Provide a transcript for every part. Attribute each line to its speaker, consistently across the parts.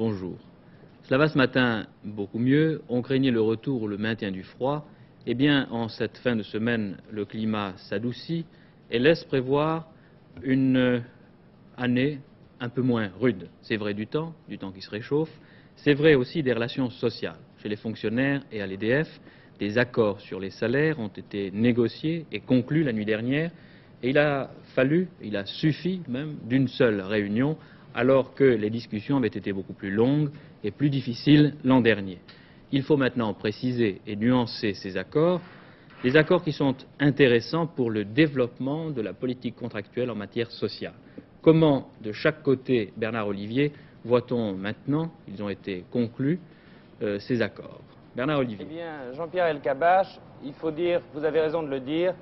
Speaker 1: bonjour. Cela va ce matin beaucoup mieux. On craignait le retour ou le maintien du froid. Eh bien, en cette fin de semaine, le climat s'adoucit et laisse prévoir une année un peu moins rude. C'est vrai du temps qui se réchauffe. C'est vrai aussi des relations sociales. Chez les fonctionnaires et à l'EDF, des accords sur les salaires ont été négociés et conclus la nuit dernière. Et il a suffi même d'une seule réunion, alors que les discussions avaient été beaucoup plus longues et plus difficiles l'an dernier. Il faut maintenant préciser et nuancer ces accords, des accords qui sont intéressants pour le développement de la politique contractuelle en matière sociale. Comment, de chaque côté, Bernard Olivier, voit-on maintenant, ils ont été conclus, ces accords? Bernard Olivier.
Speaker 2: Eh bien, Jean-Pierre Elkabbach, il faut dire, vous avez raison de le dire,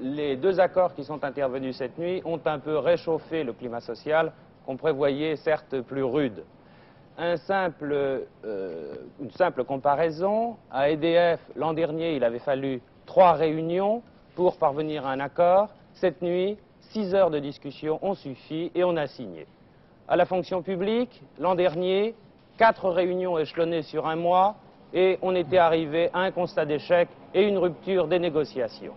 Speaker 2: les deux accords qui sont intervenus cette nuit ont un peu réchauffé le climat social qu'on prévoyait certes plus rude. Une simple comparaison, à EDF, l'an dernier, il avait fallu 3 réunions pour parvenir à un accord. Cette nuit, 6 heures de discussion ont suffi et on a signé. À la fonction publique, l'an dernier, 4 réunions échelonnées sur un mois et on était arrivé à un constat d'échec et une rupture des négociations.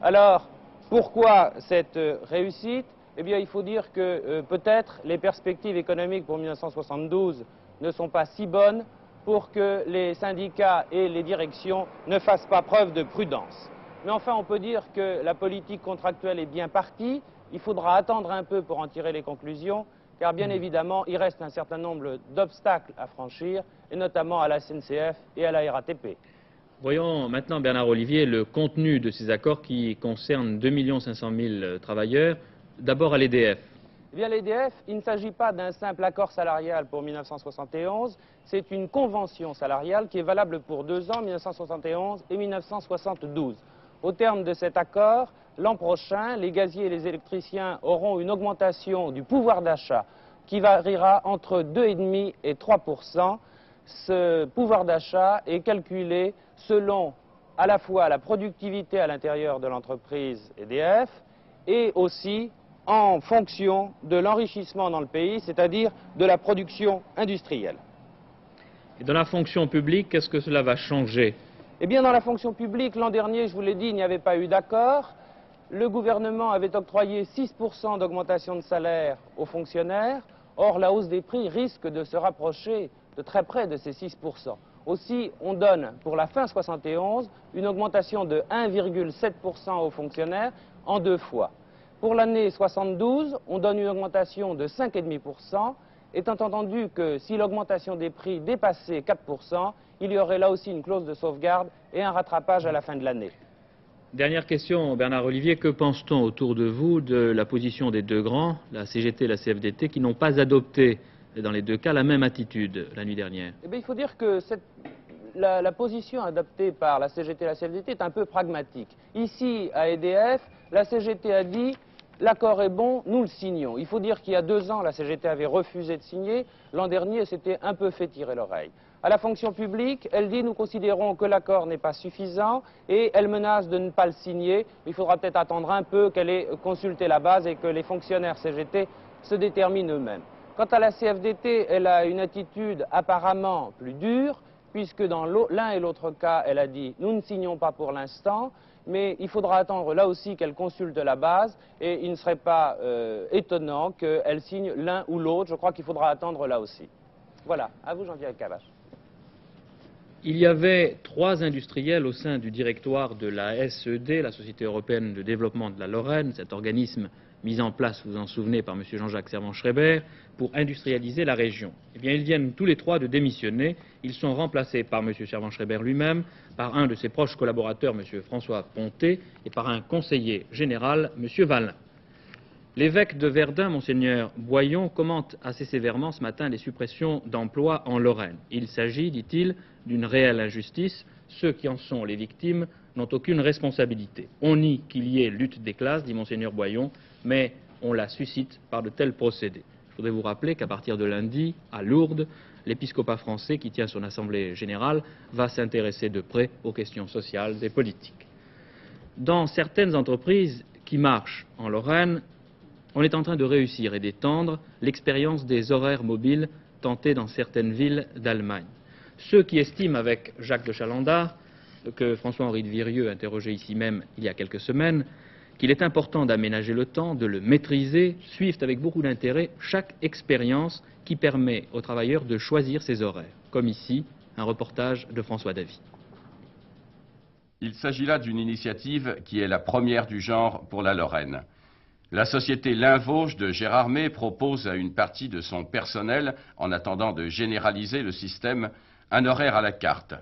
Speaker 2: Alors, pourquoi cette réussite? Eh bien, il faut dire que peut-être les perspectives économiques pour 1972 ne sont pas si bonnes pour que les syndicats et les directions ne fassent pas preuve de prudence. Mais enfin, on peut dire que la politique contractuelle est bien partie. Il faudra attendre un peu pour en tirer les conclusions, car bien évidemment, il reste un certain nombre d'obstacles à franchir, et notamment à la SNCF et à la RATP.
Speaker 1: Voyons maintenant, Bernard Olivier, le contenu de ces accords qui concernent 2 500 000 travailleurs. D'abord à l'EDF.
Speaker 2: Eh bien, l'EDF, il ne s'agit pas d'un simple accord salarial pour 1971, c'est une convention salariale qui est valable pour 2 ans, 1971 et 1972. Au terme de cet accord, l'an prochain, les gaziers et les électriciens auront une augmentation du pouvoir d'achat qui variera entre 2,5 et 3%. Ce pouvoir d'achat est calculé selon à la fois la productivité à l'intérieur de l'entreprise EDF et aussi en fonction de l'enrichissement dans le pays, c'est-à-dire de la production industrielle.
Speaker 1: Et dans la fonction publique, qu'est-ce que cela va changer?
Speaker 2: Eh bien, dans la fonction publique, l'an dernier, je vous l'ai dit, il n'y avait pas eu d'accord. Le gouvernement avait octroyé 6% d'augmentation de salaire aux fonctionnaires. Or, la hausse des prix risque de se rapprocher de très près de ces 6%. Aussi, on donne pour la fin 71 une augmentation de 1,7% aux fonctionnaires en 2 fois. Pour l'année 72, on donne une augmentation de 5,5%, étant entendu que si l'augmentation des prix dépassait 4%, il y aurait là aussi une clause de sauvegarde et un rattrapage à la fin de l'année.
Speaker 1: Dernière question, Bernard Olivier, que pense-t-on autour de vous de la position des deux grands, la CGT et la CFDT, qui n'ont pas adopté dans les deux cas la même attitude la nuit dernière?
Speaker 2: Eh bien, il faut dire que la position adoptée par la CGT et la CFDT est un peu pragmatique. Ici, à EDF, la CGT a dit « l'accord est bon, nous le signons ». Il faut dire qu'il y a 2 ans, la CGT avait refusé de signer. L'an dernier, c'était un peu fait tirer l'oreille. À la fonction publique, elle dit « nous considérons que l'accord n'est pas suffisant » et elle menace de ne pas le signer. Il faudra peut-être attendre un peu qu'elle ait consulté la base et que les fonctionnaires CGT se déterminent eux-mêmes. Quant à la CFDT, elle a une attitude apparemment plus dure, puisque dans l'un et l'autre cas, elle a dit « nous ne signons pas pour l'instant », mais il faudra attendre là aussi qu'elle consulte la base, et il ne serait pas étonnant qu'elle signe l'un ou l'autre. Je crois qu'il faudra attendre là aussi. Voilà, à vous Jean-Pierre Elkabbach.
Speaker 1: Il y avait 3 industriels au sein du directoire de la SED, la Société européenne de développement de la Lorraine, cet organisme mis en place, vous vous en souvenez, par M. Jean-Jacques Servan-Schreiber, pour industrialiser la région. Eh bien, ils viennent tous les 3 de démissionner. Ils sont remplacés par M. Servan-Schreiber lui-même, par un de ses proches collaborateurs, M. François Pontet, et par un conseiller général, M. Vallin. L'évêque de Verdun, Monseigneur Boyon, commente assez sévèrement ce matin les suppressions d'emplois en Lorraine. Il s'agit, dit-il, d'une réelle injustice. Ceux qui en sont les victimes n'ont aucune responsabilité. On nie qu'il y ait lutte des classes, dit Monseigneur Boyon, mais on la suscite par de tels procédés. Je voudrais vous rappeler qu'à partir de lundi, à Lourdes, l'épiscopat français, qui tient son assemblée générale, va s'intéresser de près aux questions sociales et politiques. Dans certaines entreprises qui marchent en Lorraine, on est en train de réussir et d'étendre l'expérience des horaires mobiles tenté dans certaines villes d'Allemagne. Ceux qui estiment, avec Jacques de Chalandard, que François-Henri de Virieu interrogeait ici même il y a quelques semaines, qu'il est important d'aménager le temps, de le maîtriser, suivent avec beaucoup d'intérêt chaque expérience qui permet aux travailleurs de choisir ses horaires, comme ici un reportage de François Davy.
Speaker 3: Il s'agit là d'une initiative qui est la première du genre pour la Lorraine. La société L'Invauge de Gérard May propose à une partie de son personnel, en attendant de généraliser le système, un horaire à la carte.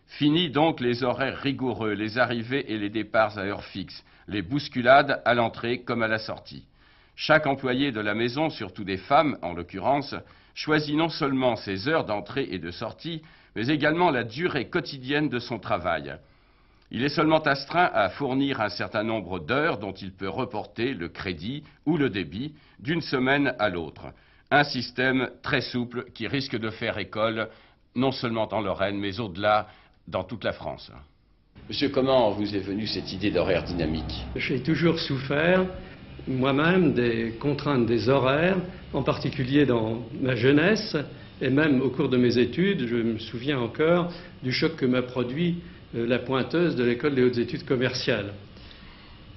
Speaker 3: Fini donc les horaires rigoureux, les arrivées et les départs à heure fixe, les bousculades à l'entrée comme à la sortie. Chaque employé de la maison, surtout des femmes en l'occurrence, choisit non seulement ses heures d'entrée et de sortie, mais également la durée quotidienne de son travail. Il est seulement astreint à fournir un certain nombre d'heures dont il peut reporter le crédit ou le débit d'une semaine à l'autre. Un système très souple qui risque de faire école non seulement en Lorraine, mais au-delà, dans toute la France. Monsieur, comment vous est venue cette idée d'horaire dynamique?
Speaker 4: J'ai toujours souffert, moi-même, des contraintes des horaires, en particulier dans ma jeunesse, et même au cours de mes études. Je me souviens encore du choc que m'a produit la pointeuse de l'école des hautes études commerciales.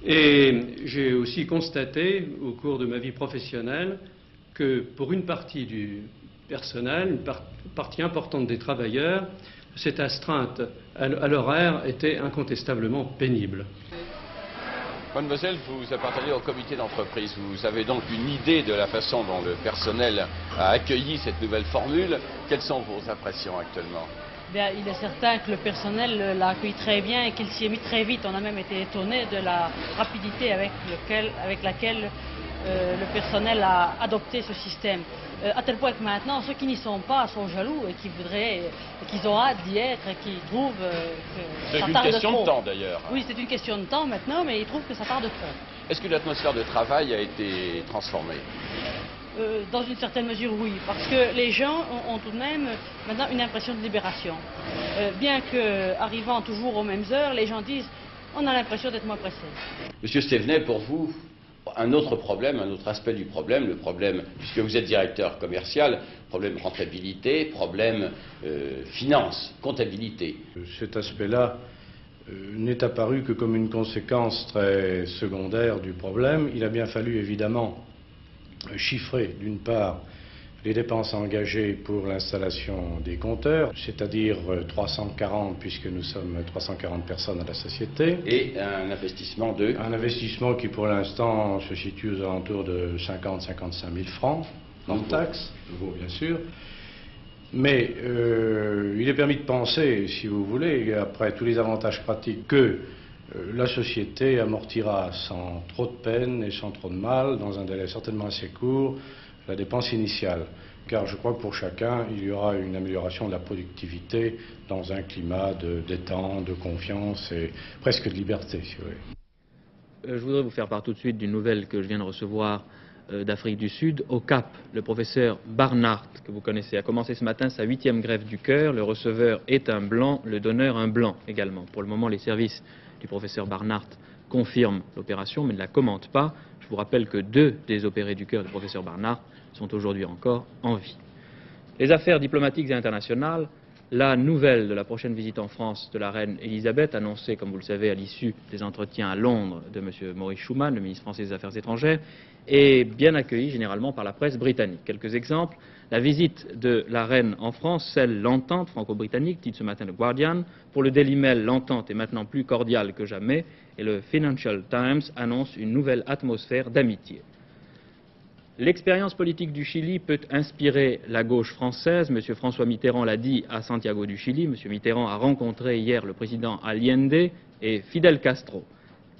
Speaker 4: Et j'ai aussi constaté, au cours de ma vie professionnelle, que pour une partie du personnel, une partie importante des travailleurs, cette astreinte à l'horaire était incontestablement pénible.
Speaker 3: Mademoiselle, vous appartenez au comité d'entreprise. Vous avez donc une idée de la façon dont le personnel a accueilli cette nouvelle formule. Quelles sont vos impressions actuellement?
Speaker 5: Bien, il est certain que le personnel l'a accueilli très bien et qu'il s'y est mis très vite. On a même été étonné de la rapidité avec laquelle le personnel a adopté ce système. À tel point que maintenant, ceux qui n'y sont pas sont jaloux et qui voudraient, qu'ils ont hâte d'y être et qui trouvent que ça tarde trop.
Speaker 3: C'est une question de temps d'ailleurs.
Speaker 5: Oui, c'est une question de temps maintenant, mais ils trouvent que ça tarde trop.
Speaker 3: Est-ce que l'atmosphère de travail a été transformée?
Speaker 5: Dans une certaine mesure, oui, parce que les gens ont tout de même maintenant une impression de libération. Bien qu'arrivant toujours aux mêmes heures, les gens disent on a l'impression d'être moins pressés.
Speaker 3: Monsieur Stévenet, pour vous, un autre problème, un autre aspect du problème, le problème, puisque vous êtes directeur commercial, problème rentabilité, problème finance, comptabilité.
Speaker 6: Cet aspect-là n'est apparu que comme une conséquence très secondaire du problème. Il a bien fallu évidemment chiffrer d'une part les dépenses engagées pour l'installation des compteurs, c'est-à-dire 340 puisque nous sommes 340 personnes à la société.
Speaker 3: Et un investissement de? Un
Speaker 6: investissement qui pour l'instant se situe aux alentours de 50-55 000 francs, en taxes, nouveau bien sûr. Mais il est permis de penser, si vous voulez, après tous les avantages pratiques, que la société amortira sans trop de peine et sans trop de mal, dans un délai certainement assez court, la dépense initiale. Car je crois que pour chacun, il y aura une amélioration de la productivité dans un climat de détente, de confiance et presque de liberté, si vous voulez.
Speaker 1: Je voudrais vous faire part tout de suite d'une nouvelle que je viens de recevoir d'Afrique du Sud. Au Cap, le professeur Barnard, que vous connaissez, a commencé ce matin sa 8e greffe du cœur. Le receveur est un blanc, le donneur un blanc également. Pour le moment, les services du professeur Barnard confirment l'opération, mais ne la commentent pas. Je vous rappelle que 2 des opérés du cœur du professeur Barnard sont aujourd'hui encore en vie. Les affaires diplomatiques et internationales, la nouvelle de la prochaine visite en France de la reine Elisabeth, annoncée, comme vous le savez, à l'issue des entretiens à Londres de M. Maurice Schumann, le ministre français des Affaires étrangères, est bien accueillie généralement par la presse britannique. Quelques exemples. La visite de la reine en France, scelle l'entente franco-britannique, titre ce matin le Guardian. Pour le Daily Mail, l'entente est maintenant plus cordiale que jamais et le Financial Times annonce une nouvelle atmosphère d'amitié. L'expérience politique du Chili peut inspirer la gauche française. M. François Mitterrand l'a dit à Santiago du Chili. M. Mitterrand a rencontré hier le président Allende et Fidel Castro.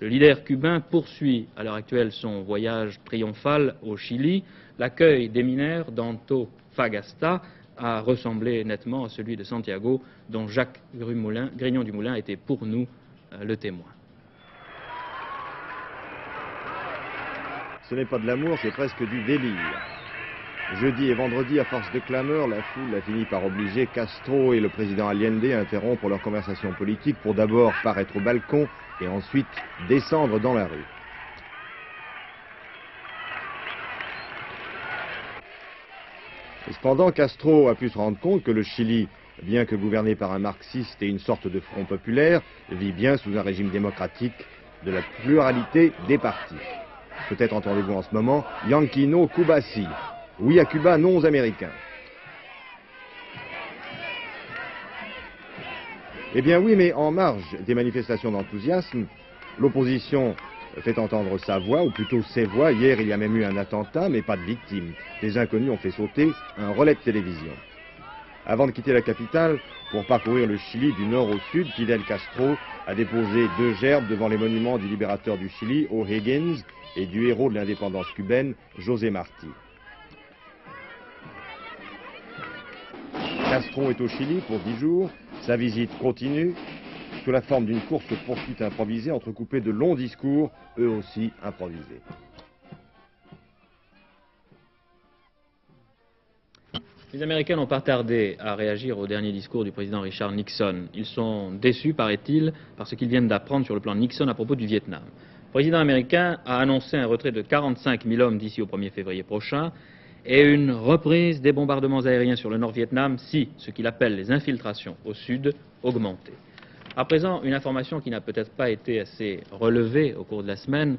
Speaker 1: Le leader cubain poursuit à l'heure actuelle son voyage triomphal au Chili. L'accueil des mineurs d'Antofagasta a ressemblé nettement à celui de Santiago, dont Jacques Grignon du Moulin était pour nous le témoin.
Speaker 7: Ce n'est pas de l'amour, c'est presque du délire. Jeudi et vendredi, à force de clameurs, la foule a fini par obliger Castro et le président Allende à interrompre leur conversation politique pour d'abord paraître au balcon et ensuite descendre dans la rue. Cependant, Castro a pu se rendre compte que le Chili, bien que gouverné par un marxiste et une sorte de front populaire, vit bien sous un régime démocratique de la pluralité des partis. Peut-être entendez-vous en ce moment « Yankee no Cuba si ». Oui à Cuba, non aux Américains. Eh bien oui, mais en marge des manifestations d'enthousiasme, l'opposition fait entendre sa voix, ou plutôt ses voix. Hier, il y a même eu un attentat, mais pas de victimes. Des inconnus ont fait sauter un relais de télévision. Avant de quitter la capitale, pour parcourir le Chili du nord au sud, Fidel Castro a déposé 2 gerbes devant les monuments du libérateur du Chili, O'Higgins, et du héros de l'indépendance cubaine, José Martí. Castro est au Chili pour 10 jours. Sa visite continue sous la forme d'une course-poursuite improvisée entrecoupée de longs discours, eux aussi improvisés.
Speaker 1: Les Américains n'ont pas tardé à réagir au dernier discours du président Richard Nixon. Ils sont déçus, paraît-il, par ce qu'ils viennent d'apprendre sur le plan Nixon à propos du Vietnam. Le président américain a annoncé un retrait de 45 000 hommes d'ici au 1er février prochain et une reprise des bombardements aériens sur le Nord-Vietnam si ce qu'il appelle les infiltrations au sud augmentaient. À présent, une information qui n'a peut-être pas été assez relevée au cours de la semaine.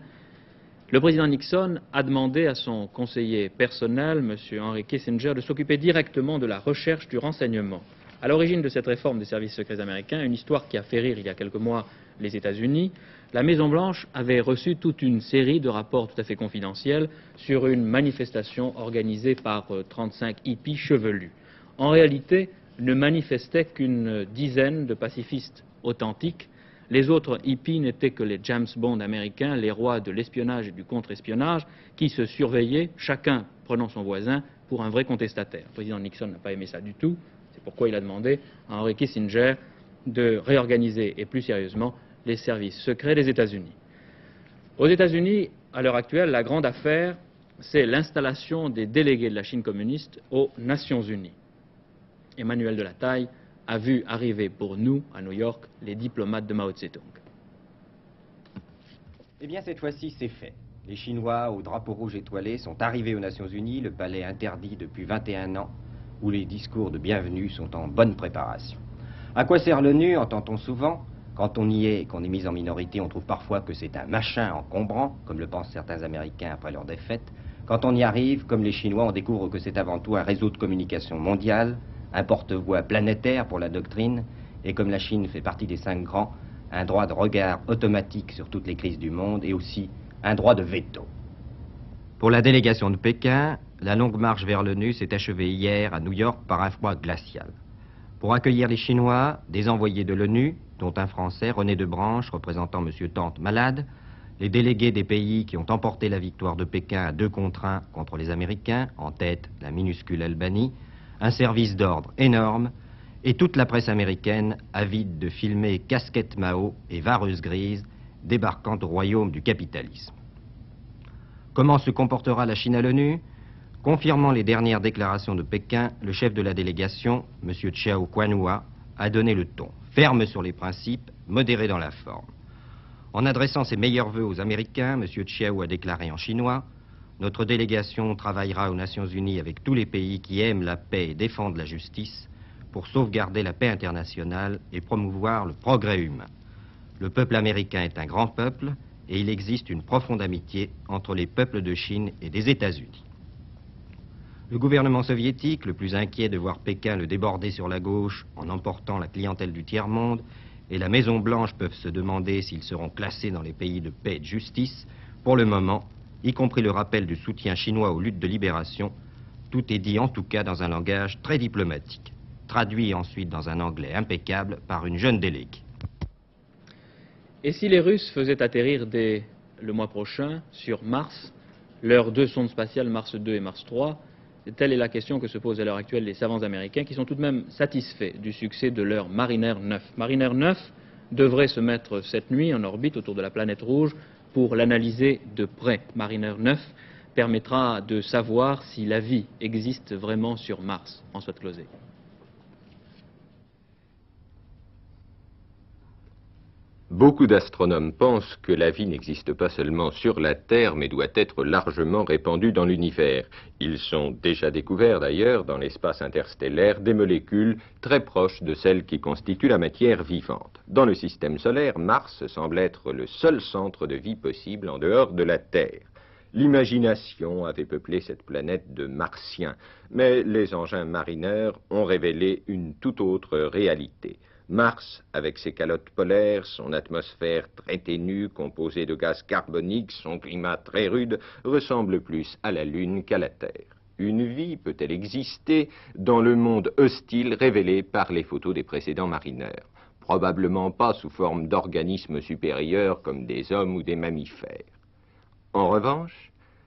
Speaker 1: Le président Nixon a demandé à son conseiller personnel, M. Henry Kissinger, de s'occuper directement de la recherche du renseignement. À l'origine de cette réforme des services secrets américains, une histoire qui a fait rire il y a quelques mois les États-Unis, la Maison-Blanche avait reçu toute une série de rapports tout à fait confidentiels sur une manifestation organisée par 35 hippies chevelus. En réalité, ne manifestaient qu'une dizaine de pacifistes authentiques. Les autres hippies n'étaient que les James Bond américains, les rois de l'espionnage et du contre-espionnage, qui se surveillaient, chacun prenant son voisin pour un vrai contestataire. Le président Nixon n'a pas aimé ça du tout. C'est pourquoi il a demandé à Henry Kissinger de réorganiser, et plus sérieusement, les services secrets des États-Unis. Aux États-Unis, à l'heure actuelle, la grande affaire, c'est l'installation des délégués de la Chine communiste aux Nations Unies. Emmanuel de la Taille a vu arriver pour nous, à New York, les diplomates de Mao Tse-tung.
Speaker 8: Eh bien, cette fois-ci, c'est fait. Les Chinois au drapeau rouge étoilé sont arrivés aux Nations Unies, le palais interdit depuis 21 ans, où les discours de bienvenue sont en bonne préparation. À quoi sert l'ONU, entend-on souvent? Quand on y est et qu'on est mis en minorité, on trouve parfois que c'est un machin encombrant, comme le pensent certains Américains après leur défaite. Quand on y arrive, comme les Chinois, on découvre que c'est avant tout un réseau de communication mondial, un porte-voix planétaire pour la doctrine, et comme la Chine fait partie des 5 grands, un droit de regard automatique sur toutes les crises du monde et aussi un droit de veto. Pour la délégation de Pékin, la longue marche vers l'ONU s'est achevée hier à New York par un froid glacial. Pour accueillir les Chinois, des envoyés de l'ONU, dont un Français, René Debranche, représentant M. Tante malade, les délégués des pays qui ont emporté la victoire de Pékin à 2 contre 1 contre les Américains, en tête la minuscule Albanie, un service d'ordre énorme, et toute la presse américaine avide de filmer casquette Mao et vareuse grise débarquant au royaume du capitalisme. Comment se comportera la Chine à l'ONU? Confirmant les dernières déclarations de Pékin, le chef de la délégation, M. Chiao Kuan-hua, a donné le ton. Ferme sur les principes, modéré dans la forme. En adressant ses meilleurs vœux aux Américains, M. Chiao a déclaré en chinois « Notre délégation travaillera aux Nations Unies avec tous les pays qui aiment la paix et défendent la justice pour sauvegarder la paix internationale et promouvoir le progrès humain. Le peuple américain est un grand peuple et il existe une profonde amitié entre les peuples de Chine et des États-Unis. » Le gouvernement soviétique, le plus inquiet de voir Pékin le déborder sur la gauche en emportant la clientèle du tiers-monde, et la Maison-Blanche peuvent se demander s'ils seront classés dans les pays de paix et de justice, pour le moment, y compris le rappel du soutien chinois aux luttes de libération, tout est dit en tout cas dans un langage très diplomatique, traduit ensuite dans un anglais impeccable par une jeune déléguée.
Speaker 1: Et si les Russes faisaient atterrir dès le mois prochain sur Mars leurs 2 sondes spatiales Mars 2 et Mars 3, telle est la question que se posent à l'heure actuelle les savants américains qui sont tout de même satisfaits du succès de leur Mariner 9. Mariner 9 devrait se mettre cette nuit en orbite autour de la planète rouge pour l'analyser de près. Mariner 9 permettra de savoir si la vie existe vraiment sur Mars. François de Closet.
Speaker 9: Beaucoup d'astronomes pensent que la vie n'existe pas seulement sur la Terre, mais doit être largement répandue dans l'univers. Ils sont déjà découverts d'ailleurs dans l'espace interstellaire des molécules très proches de celles qui constituent la matière vivante. Dans le système solaire, Mars semble être le seul centre de vie possible en dehors de la Terre. L'imagination avait peuplé cette planète de martiens, mais les engins marineurs ont révélé une toute autre réalité. Mars, avec ses calottes polaires, son atmosphère très ténue, composée de gaz carbonique, son climat très rude, ressemble plus à la Lune qu'à la Terre. Une vie peut-elle exister dans le monde hostile révélé par les photos des précédents marineurs? Probablement pas sous forme d'organismes supérieurs comme des hommes ou des mammifères. En revanche,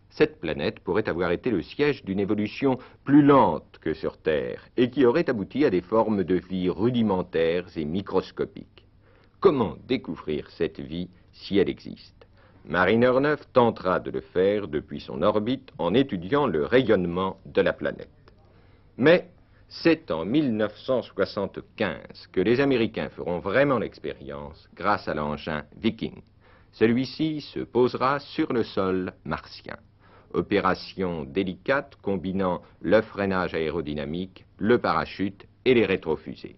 Speaker 9: cette planète pourrait avoir été le siège d'une évolution plus lente que sur Terre et qui aurait abouti à des formes de vie rudimentaires et microscopiques. Comment découvrir cette vie si elle existe? Mariner 9 tentera de le faire depuis son orbite en étudiant le rayonnement de la planète. Mais c'est en 1975 que les Américains feront vraiment l'expérience grâce à l'engin Viking. Celui-ci se posera sur le sol martien. Opération délicate combinant le freinage aérodynamique, le parachute et les rétrofusées.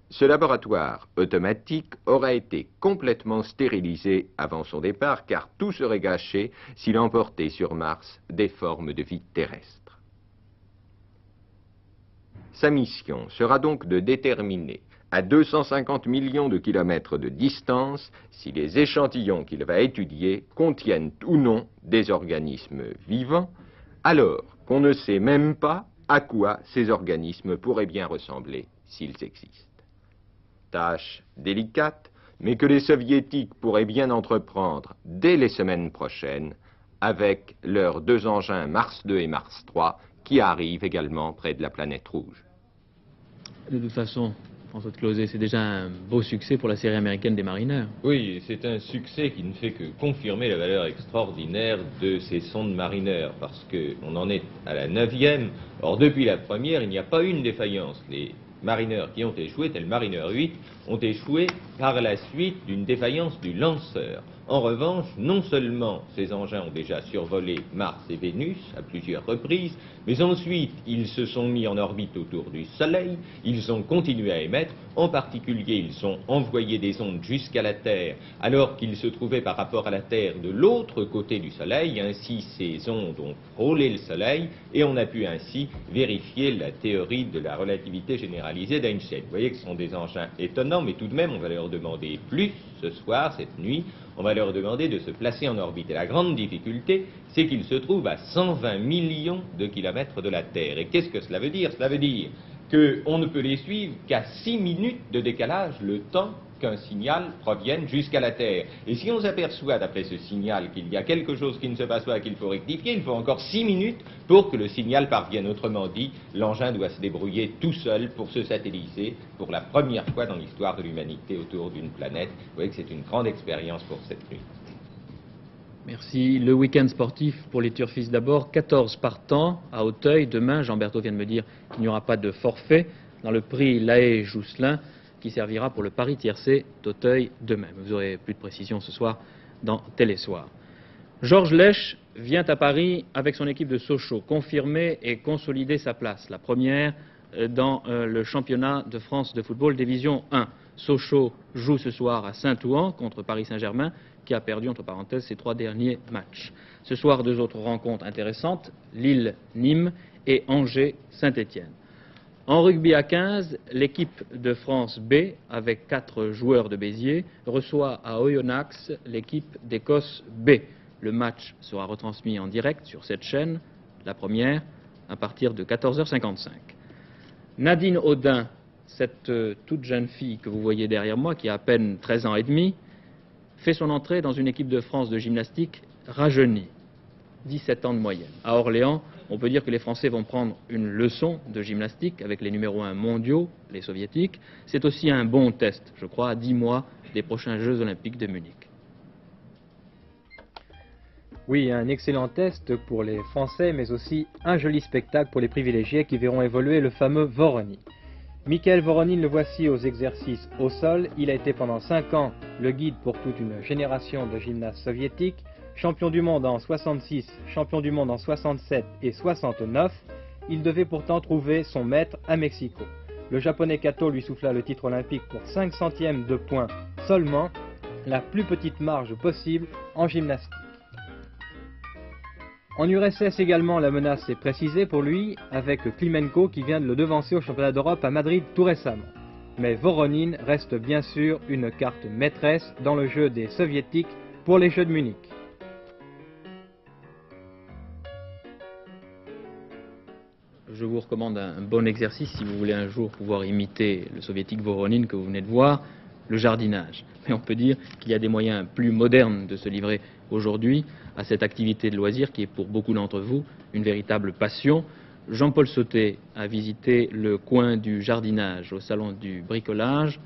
Speaker 9: Ce laboratoire automatique aura été complètement stérilisé avant son départ car tout serait gâché s'il emportait sur Mars des formes de vie terrestres. Sa mission sera donc de déterminer à 250 millions de kilomètres de distance si les échantillons qu'il va étudier contiennent ou non des organismes vivants, alors qu'on ne sait même pas à quoi ces organismes pourraient bien ressembler s'ils existent. Tâche délicate, mais que les soviétiques pourraient bien entreprendre dès les semaines prochaines avec leurs deux engins Mars 2 et Mars 3 qui arrivent également près de la planète rouge.
Speaker 1: De toute façon, François de Closet, c'est déjà un beau succès pour la série américaine des marineurs.
Speaker 10: Oui, c'est un succès qui ne fait que confirmer la valeur extraordinaire de ces sondes marineurs, parce qu'on en est à la 9e. Or, depuis la première, il n'y a pas eu une défaillance. Les marineurs qui ont échoué, tel Mariner 8, ont échoué par la suite d'une défaillance du lanceur. En revanche, non seulement ces engins ont déjà survolé Mars et Vénus à plusieurs reprises, mais ensuite ils se sont mis en orbite autour du Soleil, ils ont continué à émettre, en particulier ils ont envoyé des ondes jusqu'à la Terre alors qu'ils se trouvaient par rapport à la Terre de l'autre côté du Soleil, ainsi ces ondes ont frôlé le Soleil et on a pu ainsi vérifier la théorie de la relativité généralisée d'Einstein. Vous voyez que ce sont des engins étonnants, mais tout de même on va leur demander plus ce soir, cette nuit. On va leur demander de se placer en orbite. Et la grande difficulté, c'est qu'ils se trouvent à 120 millions de kilomètres de la Terre. Et qu'est-ce que cela veut dire? Cela veut dire qu'on ne peut les suivre qu'à 6 minutes de décalage, le temps qu'un signal provienne jusqu'à la Terre. Et si on s'aperçoit, d'après ce signal, qu'il y a quelque chose qui ne se passe pas, qu'il faut rectifier, il faut encore 6 minutes pour que le signal parvienne. Autrement dit, l'engin doit se débrouiller tout seul pour se satelliser pour la première fois dans l'histoire de l'humanité autour d'une planète. Vous voyez que c'est une grande expérience pour cette nuit.
Speaker 1: Merci. Le week-end sportif pour les turfistes d'abord. 14 partants à Auteuil. Demain, Jean Berthaud vient de me dire qu'il n'y aura pas de forfait dans le prix Lahaye-Jousselin qui servira pour le Paris tiercé d'Auteuil demain. Vous aurez plus de précisions ce soir dans Télésoir. Georges Lèche vient à Paris avec son équipe de Sochaux, confirmer et consolider sa place, la première dans le championnat de France de football Division 1. Sochaux joue ce soir à Saint-Ouen contre Paris Saint-Germain, qui a perdu, entre parenthèses, ses 3 derniers matchs. Ce soir, 2 autres rencontres intéressantes, Lille-Nîmes et Angers-Saint-Étienne. En rugby à 15, l'équipe de France B, avec 4 joueurs de Béziers, reçoit à Oyonnax l'équipe d'Écosse B. Le match sera retransmis en direct sur cette chaîne, la première, à partir de 14h55. Nadine Audin, cette toute jeune fille que vous voyez derrière moi, qui a à peine 13 ans et demi, fait son entrée dans une équipe de France de gymnastique rajeunie, 17 ans de moyenne. À Orléans, on peut dire que les Français vont prendre une leçon de gymnastique avec les numéros 1 mondiaux, les soviétiques. C'est aussi un bon test, je crois, à 10 mois des prochains Jeux olympiques de Munich.
Speaker 11: Oui, un excellent test pour les Français, mais aussi un joli spectacle pour les privilégiés qui verront évoluer le fameux Vorony. Mikhail Voronin, le voici aux exercices au sol. Il a été pendant 5 ans le guide pour toute une génération de gymnastes soviétiques, champion du monde en 66, champion du monde en 67 et 69. Il devait pourtant trouver son maître à Mexico. Le japonais Kato lui souffla le titre olympique pour 5 centièmes de point seulement, la plus petite marge possible en gymnastique. En URSS également, la menace est précisée pour lui, avec Klimenko qui vient de le devancer au championnat d'Europe à Madrid tout récemment. Mais Voronin reste bien sûr une carte maîtresse dans le jeu des soviétiques pour les Jeux de Munich.
Speaker 1: Je vous recommande un bon exercice si vous voulez un jour pouvoir imiter le soviétique Voronin que vous venez de voir, le jardinage. Mais on peut dire qu'il y a des moyens plus modernes de se livrer aujourd'hui à cette activité de loisir qui est pour beaucoup d'entre vous une véritable passion. Jean-Paul Sauté a visité le coin du jardinage au salon du bricolage,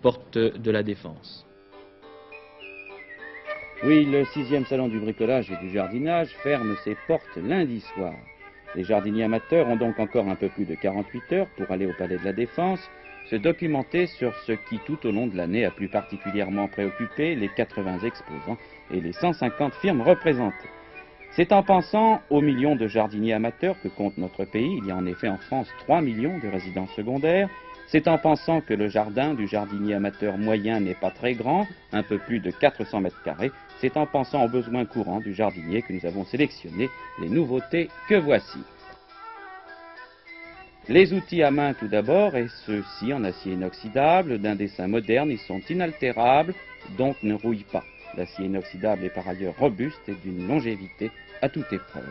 Speaker 1: porte de la Défense.
Speaker 12: Oui, le 6e salon du bricolage et du jardinage ferme ses portes lundi soir. Les jardiniers amateurs ont donc encore un peu plus de 48 heures pour aller au Palais de la Défense, se documenter sur ce qui tout au long de l'année a plus particulièrement préoccupé les 80 exposants et les 150 firmes représentées. C'est en pensant aux millions de jardiniers amateurs que compte notre pays, il y a en effet en France 3 millions de résidences secondaires, c'est en pensant que le jardin du jardinier amateur moyen n'est pas très grand, un peu plus de 400 mètres carrés, c'est en pensant aux besoins courants du jardinier que nous avons sélectionné les nouveautés que voici. Les outils à main tout d'abord, et ceux-ci en acier inoxydable, d'un dessin moderne, ils sont inaltérables, donc ne rouillent pas. L'acier inoxydable est par ailleurs robuste et d'une longévité à toute épreuve.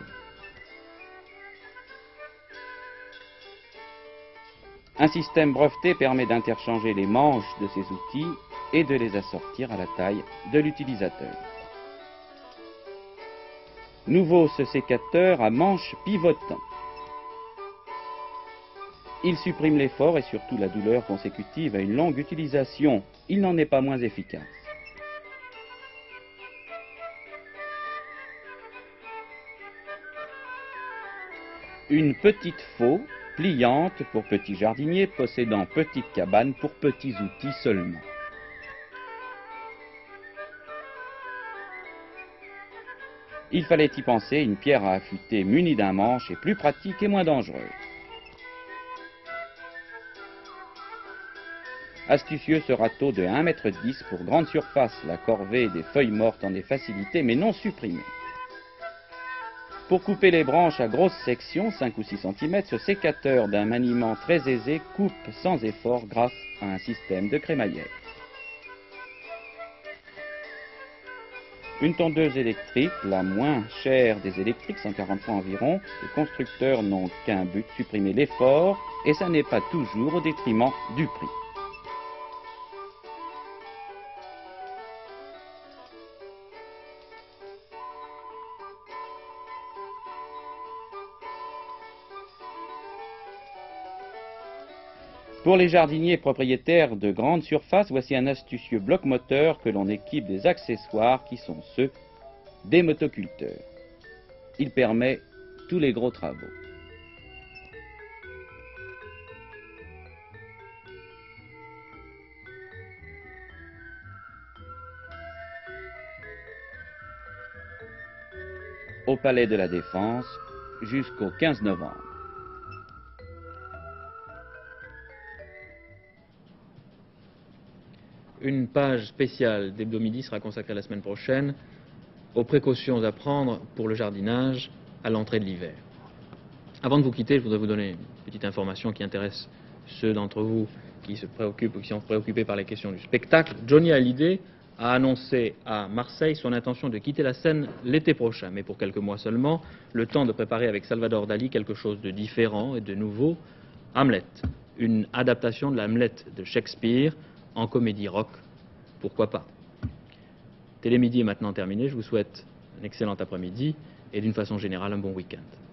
Speaker 12: Un système breveté permet d'interchanger les manches de ces outils et de les assortir à la taille de l'utilisateur. Nouveau ce sécateur à manche pivotant. Il supprime l'effort et surtout la douleur consécutive à une longue utilisation. Il n'en est pas moins efficace. Une petite faux, pliante pour petits jardiniers possédant petite cabane pour petits outils seulement. Il fallait y penser, une pierre à affûter munie d'un manche est plus pratique et moins dangereuse. Astucieux ce râteau de 1,10 m pour grande surface. La corvée des feuilles mortes en est facilitée mais non supprimée. Pour couper les branches à grosse section, 5 ou 6 cm, ce sécateur d'un maniement très aisé coupe sans effort grâce à un système de crémaillère. Une tondeuse électrique, la moins chère des électriques, 140 francs environ. Les constructeurs n'ont qu'un but, supprimer l'effort, et ça n'est pas toujours au détriment du prix. Pour les jardiniers propriétaires de grandes surfaces, voici un astucieux bloc moteur que l'on équipe des accessoires qui sont ceux des motoculteurs. Il permet tous les gros travaux. Au Palais de la Défense jusqu'au 15 novembre.
Speaker 1: Une page spéciale d'Hebdo-Midi sera consacrée la semaine prochaine aux précautions à prendre pour le jardinage à l'entrée de l'hiver. Avant de vous quitter, je voudrais vous donner une petite information qui intéresse ceux d'entre vous qui se préoccupent ou qui sont préoccupés par les questions du spectacle. Johnny Hallyday a annoncé à Marseille son intention de quitter la scène l'été prochain, mais pour quelques mois seulement, le temps de préparer avec Salvador Dali quelque chose de différent et de nouveau, Hamlet, une adaptation de la Hamlet de Shakespeare en comédie rock, pourquoi pas. Télémidi est maintenant terminé, je vous souhaite un excellent après-midi et d'une façon générale un bon week-end.